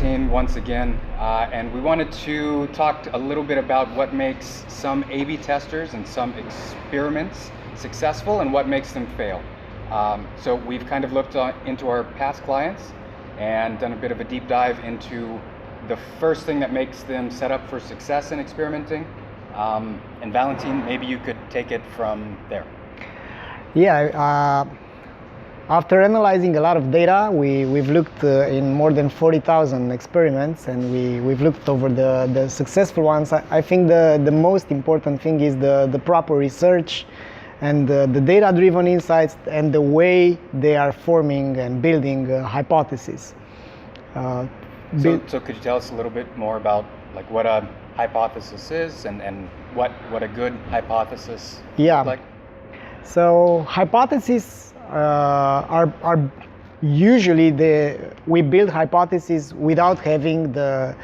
Valentin once again, and we wanted to talk a little bit about what makes some A/B testers and some experiments successful and what makes them fail. So we've kind of looked into our past clients and done a bit of a deep dive into the first thing that makes them set up for success in experimenting. And Valentin, maybe you could take it from there. Yeah, after analyzing a lot of data, we've looked in more than 40,000 experiments, and we've looked over the successful ones. I think the most important thing is the proper research and the data-driven insights and the way they are forming and building hypotheses. So could you tell us a little bit more about like what a hypothesis is and what a good hypothesis looks like? So hypotheses are usually we build hypotheses without having the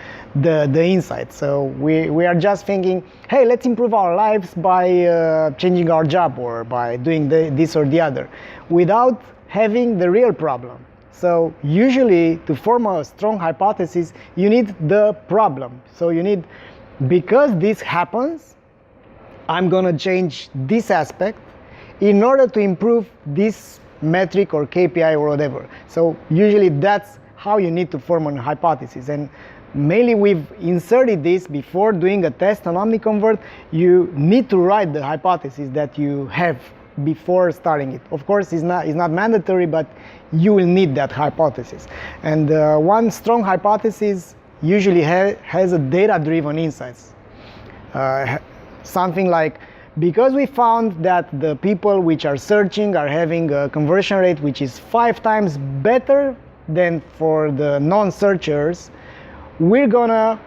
insight. So we are just thinking, hey, let's improve our lives by changing our job or by doing this or the other, without having the real problem. So usually to form a strong hypothesis, you need the problem. So you need, because this happens, I'm going to change this aspect in order to improve this metric or KPI or whatever. So usually that's how you need to form a hypothesis. And mainly we've inserted this before doing a test on OmniConvert. You need to write the hypothesis that you have before starting it. Of course, it's not mandatory, but you will need that hypothesis. And one strong hypothesis usually has a data-driven insights. Something like, because we found that the people which are searching are having a conversion rate which is 5 times better than for the non-searchers, we're gonna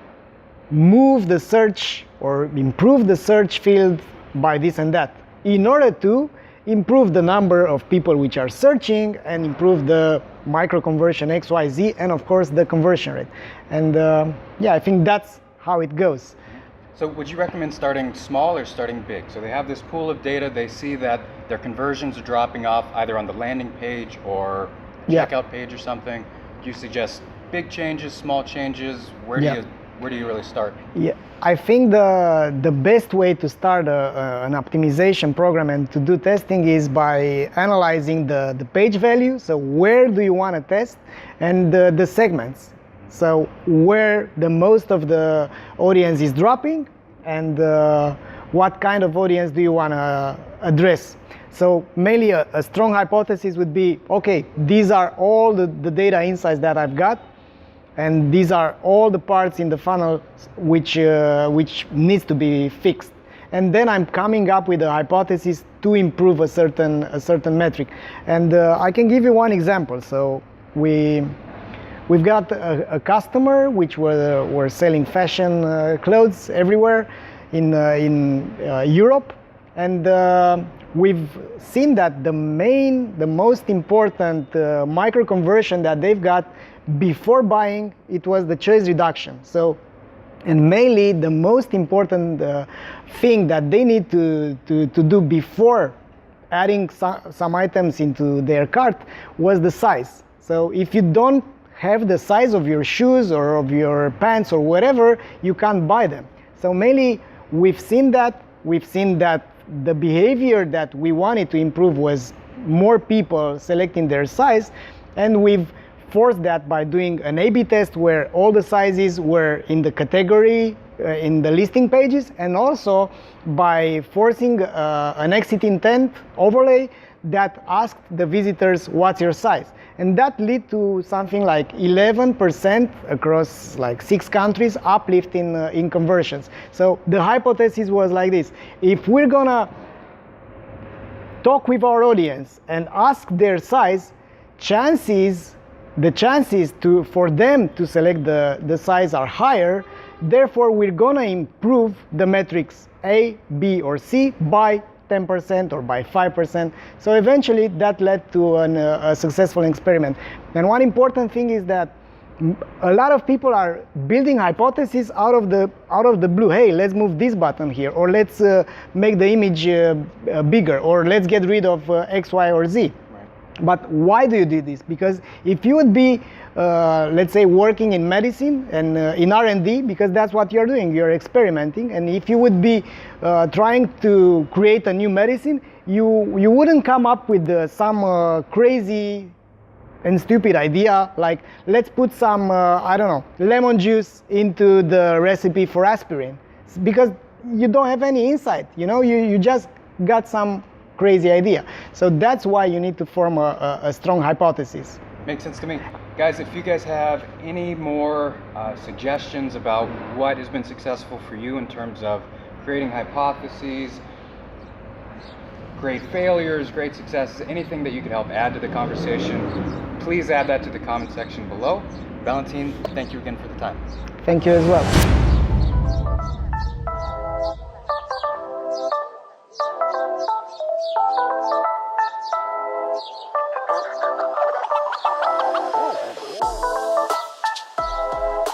move the search or improve the search field by this and that in order to improve the number of people which are searching and improve the micro conversion XYZ and of course the conversion rate. And I think that's how it goes. So would you recommend starting small or starting big? So they have this pool of data, they see that their conversions are dropping off either on the landing page or checkout page or something. Do you suggest big changes, small changes? Where do you really start? Yeah, I think the best way to start an optimization program and to do testing is by analyzing the page value. So where do you want to test, and the segments. So where the most of the audience is dropping, and what kind of audience do you want to address. So mainly a strong hypothesis would be, okay, these are all the data insights that I've got, and these are all the parts in the funnel which needs to be fixed. And then I'm coming up with a hypothesis to improve a certain metric. And I can give you one example. So we've got a customer which were selling fashion clothes everywhere in Europe, and we've seen that the most important micro conversion that they've got before buying, it was the choice reduction. So, and mainly the most important thing that they need to do before adding some items into their cart was the size. So if you don't have the size of your shoes or of your pants or whatever, you can't buy them. So mainly we've seen that the behavior that we wanted to improve was more people selecting their size, and we've forced that by doing an A/B test where all the sizes were in the category in the listing pages, and also by forcing an exit intent overlay that asked the visitors, what's your size? And that led to something like 11% across like 6 countries uplift in conversions. So the hypothesis was like this: if we're gonna talk with our audience and ask their size, the chances for them to select the size are higher. Therefore, we're gonna improve the metrics A, B, or C by 10% or by 5%. So eventually that led to a successful experiment. And one important thing is that a lot of people are building hypotheses out of the blue. Hey, let's move this button here, or let's make the image bigger, or let's get rid of X, Y, or Z. Right. But why do you do this? Because if you would be, let's say, working in medicine and in R&D, because that's what you're doing, you're experimenting, and if you would be trying to create a new medicine, you wouldn't come up with some crazy and stupid idea like, let's put some, I don't know, lemon juice into the recipe for aspirin, because you don't have any insight, you just got some crazy idea. So that's why you need to form a strong hypothesis. Makes sense to me. Guys, if you guys have any more suggestions about what has been successful for you in terms of creating hypotheses, great failures, great successes, anything that you could help add to the conversation, please add that to the comment section below. Valentin, thank you again for the time. Thank you as well.